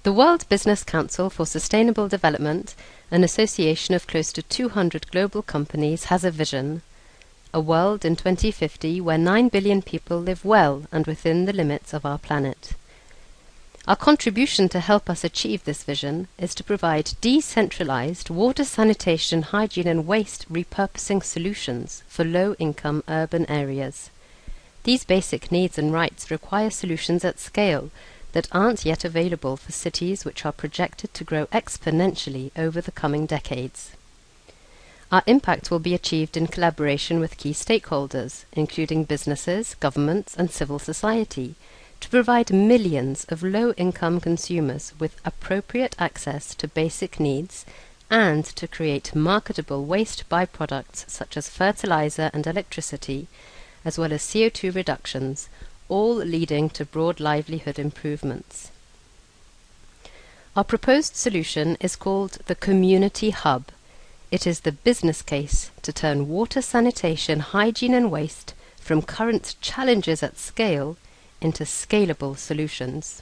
The World Business Council for Sustainable Development, an association of close to 200 global companies, has a vision: a world in 2050 where 9 billion people live well and within the limits of our planet. Our contribution to help us achieve this vision is to provide decentralized water, sanitation, hygiene and waste repurposing solutions for low-income urban areas. These basic needs and rights require solutions at scale that aren't yet available for cities which are projected to grow exponentially over the coming decades. Our impact will be achieved in collaboration with key stakeholders, including businesses, governments and civil society, to provide millions of low-income consumers with appropriate access to basic needs and to create marketable waste byproducts such as fertilizer and electricity, as well as CO2 reductions, all leading to broad livelihood improvements. Our proposed solution is called the Community Hub. It is the business case to turn water, sanitation, hygiene and waste from current challenges at scale into scalable solutions.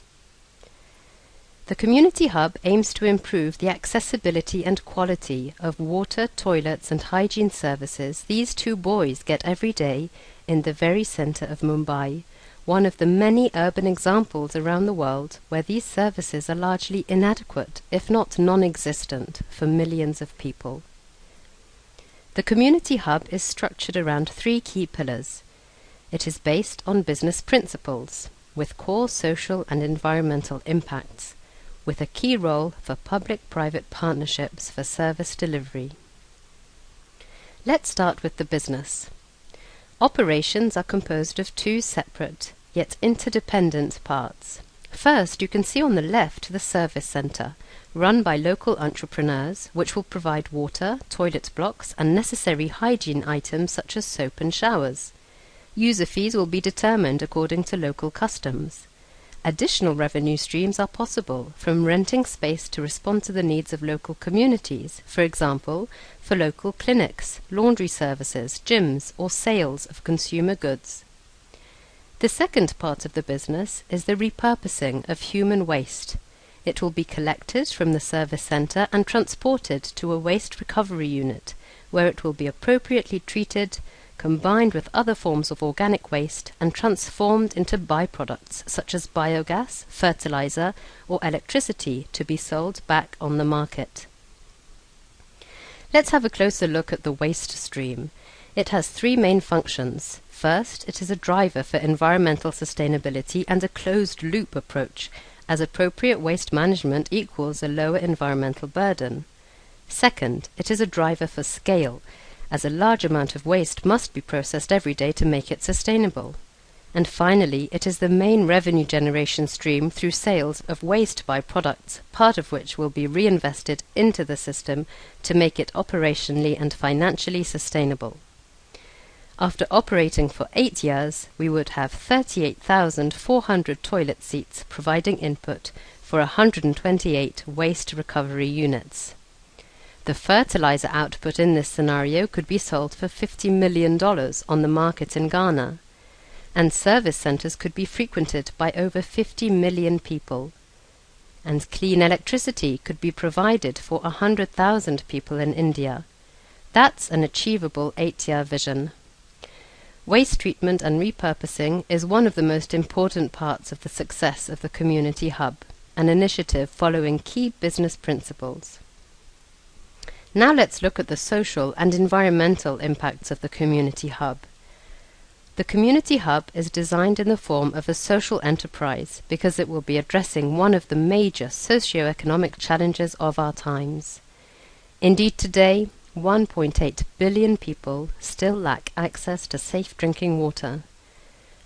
The Community Hub aims to improve the accessibility and quality of water, toilets and hygiene services these two boys get every day in the very center of Mumbai, one of the many urban examples around the world where these services are largely inadequate, if not non-existent, for millions of people. The Community Hub is structured around 3 key pillars. It is based on business principles, with core social and environmental impacts, with a key role for public-private partnerships for service delivery. Let's start with the business. Operations are composed of 2 separate, yet interdependent parts. First, you can see on the left the service center, run by local entrepreneurs, which will provide water, toilet blocks and necessary hygiene items such as soap and showers. User fees will be determined according to local customs. Additional revenue streams are possible, from renting space to respond to the needs of local communities, for example, for local clinics, laundry services, gyms, or sales of consumer goods. The second part of the business is the repurposing of human waste. It will be collected from the service center and transported to a waste recovery unit, where it will be appropriately treated, combined with other forms of organic waste and transformed into byproducts such as biogas, fertilizer, or electricity to be sold back on the market. Let's have a closer look at the waste stream. It has 3 main functions. First, it is a driver for environmental sustainability and a closed-loop approach, as appropriate waste management equals a lower environmental burden. Second, it is a driver for scale, as a large amount of waste must be processed every day to make it sustainable. And finally, it is the main revenue generation stream through sales of waste byproducts, part of which will be reinvested into the system to make it operationally and financially sustainable. After operating for 8 years, we would have 38,400 toilet seats providing input for 128 waste recovery units. The fertilizer output in this scenario could be sold for $50 million on the market in Ghana, and service centers could be frequented by over 50 million people, and clean electricity could be provided for 100,000 people in India. That's an achievable 8-year vision. Waste treatment and repurposing is one of the most important parts of the success of the Community Hub, an initiative following key business principles. Now let's look at the social and environmental impacts of the Community Hub. The Community Hub is designed in the form of a social enterprise because it will be addressing one of the major socio-economic challenges of our times. Indeed, today, 1.8 billion people still lack access to safe drinking water.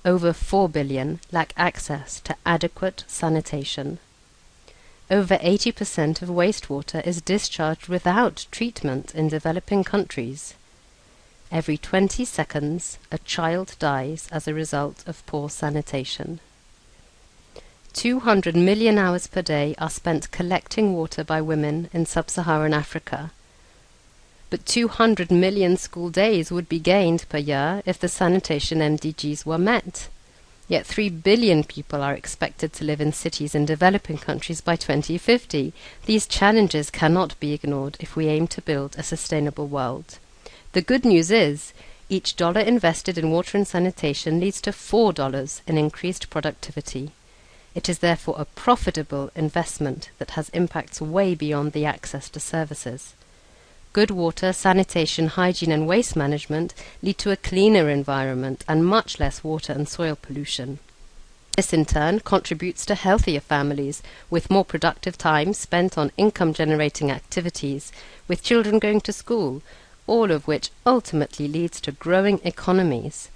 Over 4 billion lack access to adequate sanitation. Over 80% of wastewater is discharged without treatment in developing countries. Every 20 seconds, a child dies as a result of poor sanitation. 200 million hours per day are spent collecting water by women in sub-Saharan Africa. But 200 million school days would be gained per year if the sanitation MDGs were met. Yet 3 billion people are expected to live in cities in developing countries by 2050. These challenges cannot be ignored if we aim to build a sustainable world. The good news is, each dollar invested in water and sanitation leads to $4 in increased productivity. It is therefore a profitable investment that has impacts way beyond the access to services. Good water, sanitation, hygiene and waste management lead to a cleaner environment and much less water and soil pollution. This in turn contributes to healthier families with more productive time spent on income-generating activities, with children going to school, all of which ultimately leads to growing economies.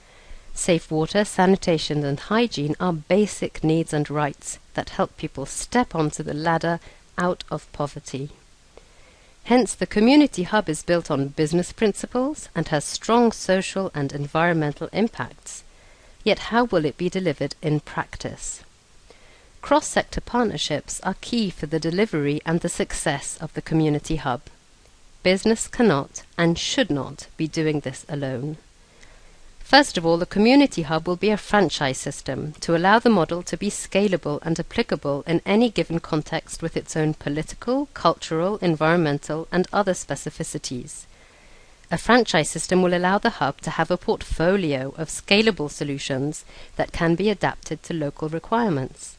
Safe water, sanitation and hygiene are basic needs and rights that help people step onto the ladder out of poverty. Hence, the community hub is built on business principles and has strong social and environmental impacts. Yet how will it be delivered in practice? Cross-sector partnerships are key for the delivery and the success of the community hub. Business cannot and should not be doing this alone. First of all, the community hub will be a franchise system to allow the model to be scalable and applicable in any given context with its own political, cultural, environmental and other specificities. A franchise system will allow the hub to have a portfolio of scalable solutions that can be adapted to local requirements.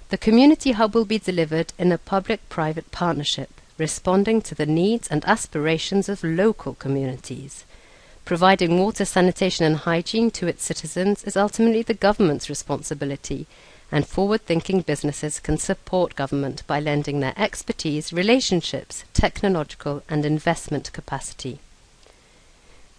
The community hub will be delivered in a public-private partnership, responding to the needs and aspirations of local communities. Providing water, sanitation and hygiene to its citizens is ultimately the government's responsibility, and forward-thinking businesses can support government by lending their expertise, relationships, technological and investment capacity.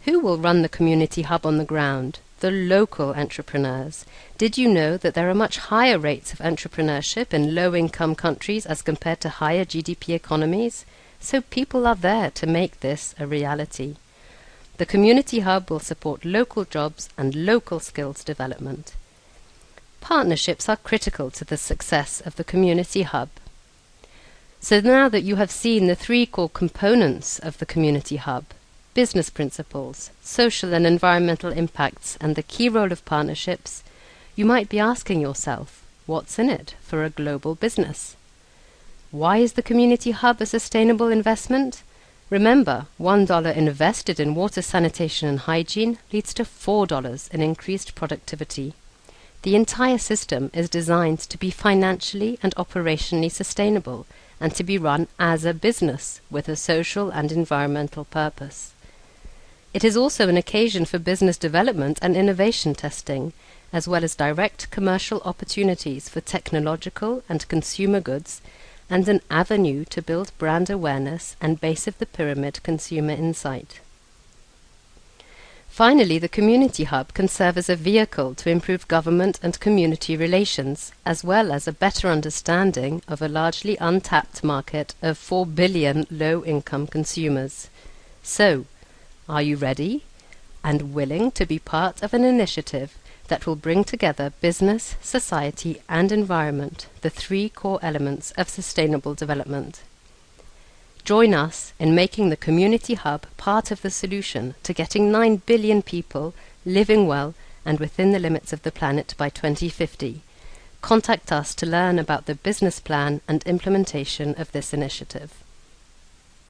Who will run the community hub on the ground? The local entrepreneurs. Did you know that there are much higher rates of entrepreneurship in low-income countries as compared to higher GDP economies? So people are there to make this a reality. The community hub will support local jobs and local skills development. Partnerships are critical to the success of the community hub. So now that you have seen the 3 core components of the community hub, business principles, social and environmental impacts, and the key role of partnerships, you might be asking yourself, what's in it for a global business? Why is the community hub a sustainable investment? Remember, $1 invested in water, sanitation and hygiene leads to $4 in increased productivity. The entire system is designed to be financially and operationally sustainable and to be run as a business with a social and environmental purpose. It is also an occasion for business development and innovation testing, as well as direct commercial opportunities for technological and consumer goods, and an avenue to build brand awareness and base-of-the-pyramid consumer insight. Finally, the community hub can serve as a vehicle to improve government and community relations, as well as a better understanding of a largely untapped market of 4 billion low-income consumers. So, are you ready and willing to be part of an initiative that will bring together business, society and environment, the 3 core elements of sustainable development? Join us in making the community hub part of the solution to getting 9 billion people living well and within the limits of the planet by 2050. Contact us to learn about the business plan and implementation of this initiative.